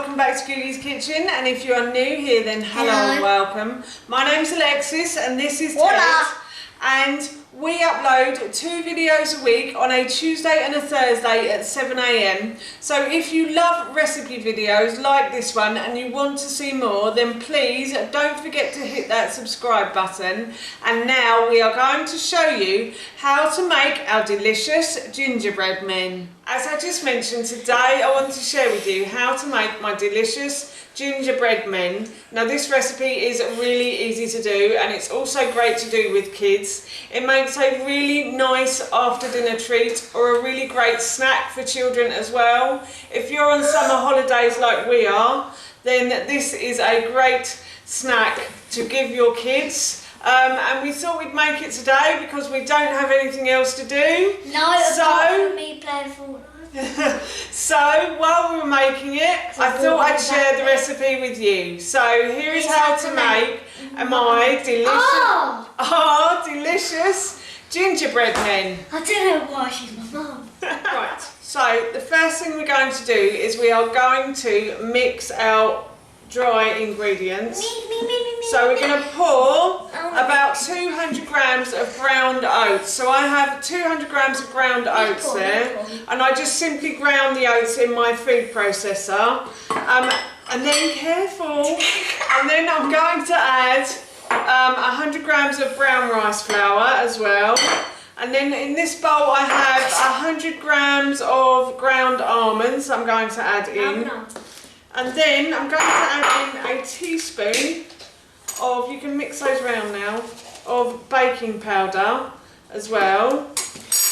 welcome back to Googie's Kitchen, and if you are new here then hello and welcome. My name's Alexis and this is Ted, and we upload 2 videos a week on a Tuesday and a Thursday at 7 AM. So if you love recipe videos like this one and you want to see more, then please don't forget to hit that subscribe button. And now we are going to show you how to make our delicious gingerbread men. As I just mentioned, today I want to share with you how to make my delicious gingerbread men. Now this recipe is really easy to do and it's also great to do with kids. It makes a really nice after dinner treat or a really great snack for children as well. If you're on summer holidays like we are, then this is a great snack to give your kids. And we thought we'd make it today because we don't have anything else to do. No, apart from me playing Fortnite. So while we were making it, I thought I'd share the recipe with you. So here is how to make my delicious gingerbread men. I don't know why she's my mum. Right, so the first thing we're going to do is we are going to mix our dry ingredients. So we're going to pour about 200 grams of ground oats. So I have 200 grams of ground oats there, and I just simply ground the oats in my food processor. And then and then I'm going to add 100 grams of brown rice flour as well. And then in this bowl I have 100 grams of ground almonds I'm going to add in. And then I'm going to add in a teaspoon of, you can mix those around now, of baking powder as well.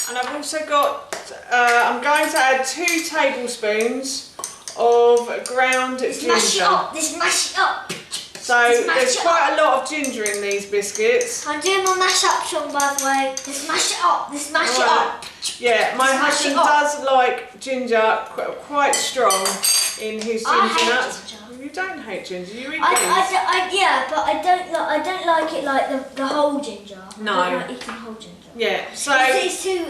And I've also got, I'm going to add 2 tablespoons of ground ginger. Mash it up, mash it up. So there's quite a lot of ginger in these biscuits. I'm doing my mash up song, by the way. Just mash it up, mash it up. Yeah, my husband does like ginger quite strong in his ginger nuts. You don't hate ginger, you eat these. Yeah, but I don't like it like the whole ginger. No. I don't like eating whole ginger. Yeah, so it's too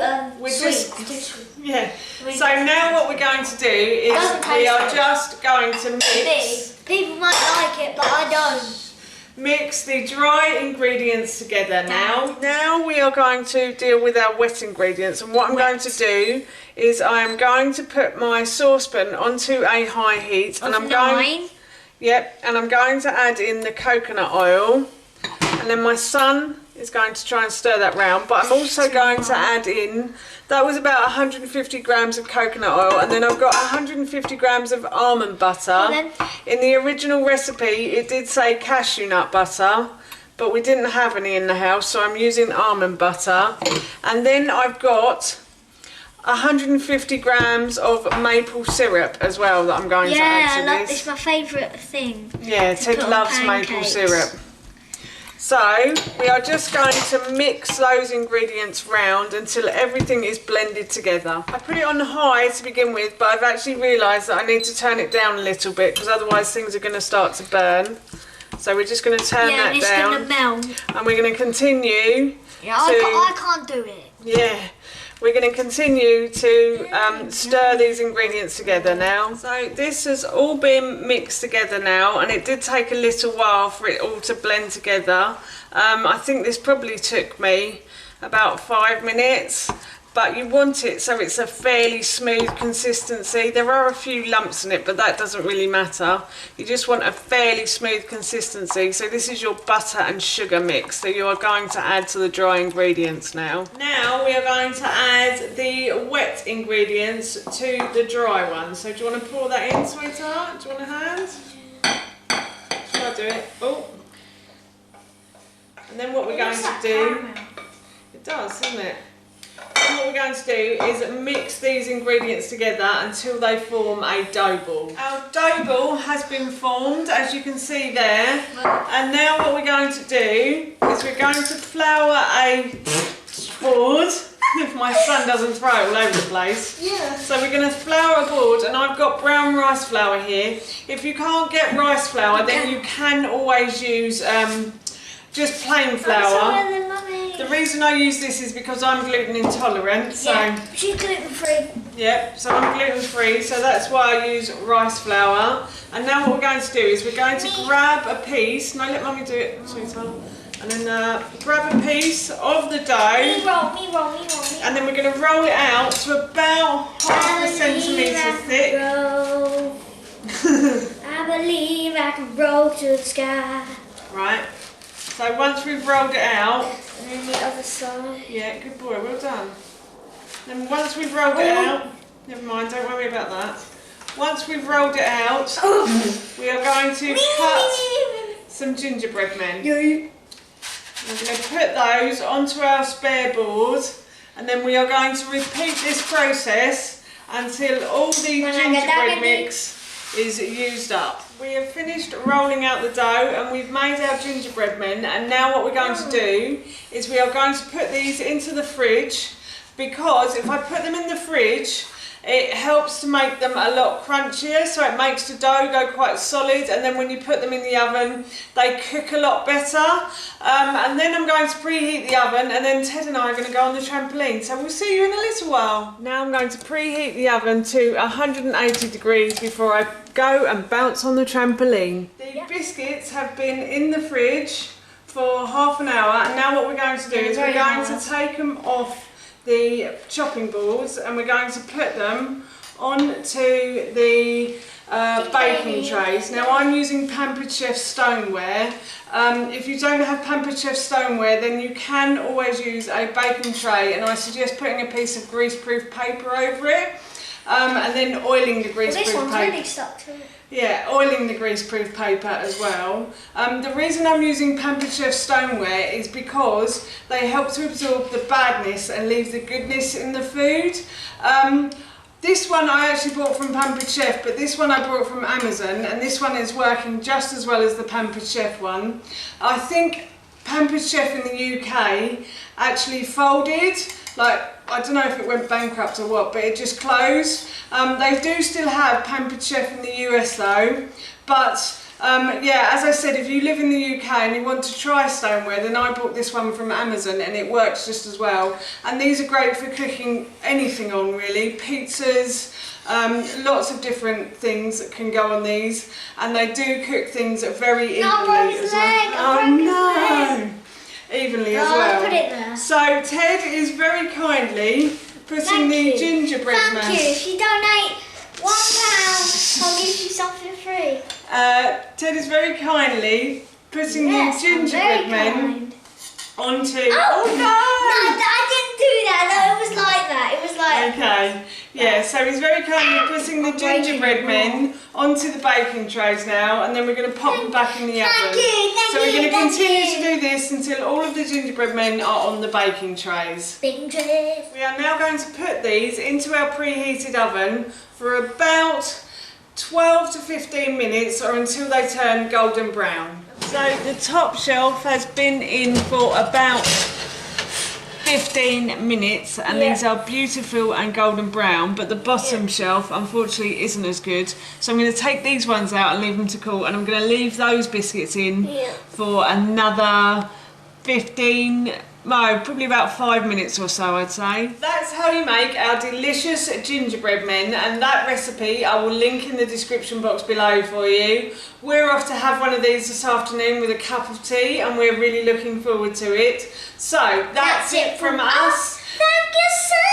sweet. Yeah. So now what we're going to do is we are just going to mix. People might like it, but I don't. Mix the dry ingredients together now. Now we are going to deal with our wet ingredients, and what I'm going to do is I am going to put my saucepan onto a high heat, and I'm going to add in the coconut oil, and then my son is going to try and stir that round, but I'm also going to add in, that was about 150 grams of coconut oil, and then I've got 150 grams of almond butter. In the original recipe it did say cashew nut butter, but we didn't have any in the house, so I'm using almond butter. And then I've got 150 grams of maple syrup as well that I'm going to add to this. It's my favourite thing. Yeah, Ted loves maple syrup. So we are just going to mix those ingredients round until everything is blended together. I put it on high to begin with, but I've actually realised that I need to turn it down a little bit because otherwise things are going to start to burn. So we're just going to turn that down. Going to melt. And we're going to continue I can't do it. Yeah. We're going to continue to stir these ingredients together now. So this has all been mixed together now, and it did take a little while for it all to blend together. I think this probably took me about 5 minutes, but you want it so it's a fairly smooth consistency. There are a few lumps in it, but that doesn't really matter. You just want a fairly smooth consistency. So this is your butter and sugar mix that you are going to add to the dry ingredients now. Now we are going to add the wet ingredients to the dry ones. So do you want to pour that in, sweetheart? Do you want a hand? Shall I do it? Oh. And then what we're going to do, it does, doesn't it? And what we're going to do is mix these ingredients together until they form a dough ball. Our dough ball has been formed, as you can see there. And now what we're going to do is we're going to flour a board, if my son doesn't throw it all over the place. Yeah. So we're going to flour a board, and I've got brown rice flour here. If you can't get rice flour, then you can always use just plain flour. The reason I use this is because I'm gluten intolerant. So yeah, she's gluten free. Yep, so I'm gluten free, so that's why I use rice flour. And now what we're going to do is we're going to grab a piece. No, let Mummy do it, sweetheart. And then grab a piece of the dough. Me roll. And then we're going to roll it out to about half a centimetre thick. I believe I can roll to the sky. Right. So once we've rolled it out. And then the other side. Yeah, good boy, well done. Then once we've rolled it out, never mind, don't worry about that. Once we've rolled it out, we are going to cut some gingerbread men. We're going to put those onto our spare board, and then we are going to repeat this process until all the gingerbread mix is used up. We have finished rolling out the dough and we've made our gingerbread men, and now what we're going to do is we are going to put these into the fridge, because if I put them in the fridge it helps to make them a lot crunchier, so it makes the dough go quite solid, and then when you put them in the oven they cook a lot better. And then I'm going to preheat the oven, and then Ted and I are going to go on the trampoline, so we'll see you in a little while. Now I'm going to preheat the oven to 180 degrees before I go and bounce on the trampoline. The biscuits have been in the fridge for half an hour, and now what we're going to do is we're going to take them off the chopping boards and we're going to put them onto the baking trays. Now I'm using Pampered Chef stoneware. If you don't have Pampered Chef stoneware, then you can always use a baking tray, and I suggest putting a piece of greaseproof paper over it, and then oiling the greaseproof This one's paper. really stuck to it. Yeah, oiling the greaseproof paper as well. The reason I'm using Pampered Chef stoneware is because they help to absorb the badness and leave the goodness in the food. This one I actually bought from Pampered Chef, but this one I bought from Amazon, and this one is working just as well as the Pampered Chef one. I think Pampered Chef in the UK actually folded, like, I don't know if it went bankrupt or what, but it just closed. They do still have Pampered Chef in the US though, but yeah, as I said, if you live in the UK and you want to try stoneware, then I bought this one from Amazon and it works just as well. And these are great for cooking anything on, really. Pizzas, lots of different things that can go on these, and they do cook things very evenly as well. Oh no! Evenly as well. Put it there. So Ted is very kindly putting the gingerbread man. Thank you. If you donate £1, I'll give you something free. Ted is very kindly putting the gingerbread men onto. Oh no! No, I didn't do that. No, it was like that. It was like. Okay. Yeah. So he's very kindly putting the gingerbread men onto the baking trays now, and then we're going to pop them back in the oven. Thank you. So we're going to continue to do this until all of the gingerbread men are on the baking trays. Baking trays. We are now going to put these into our preheated oven for about 12 to 15 minutes, or until they turn golden brown. So the top shelf has been in for about 15 minutes, and these are beautiful and golden brown, but the bottom shelf unfortunately isn't as good. So I'm going to take these ones out and leave them to cool, and I'm going to leave those biscuits in for another 15, no, probably about 5 minutes or so, I'd say. That's how you make our delicious gingerbread men, and that recipe I will link in the description box below for you. We're off to have one of these this afternoon with a cup of tea, and we're really looking forward to it. So that's it from us. Thank you so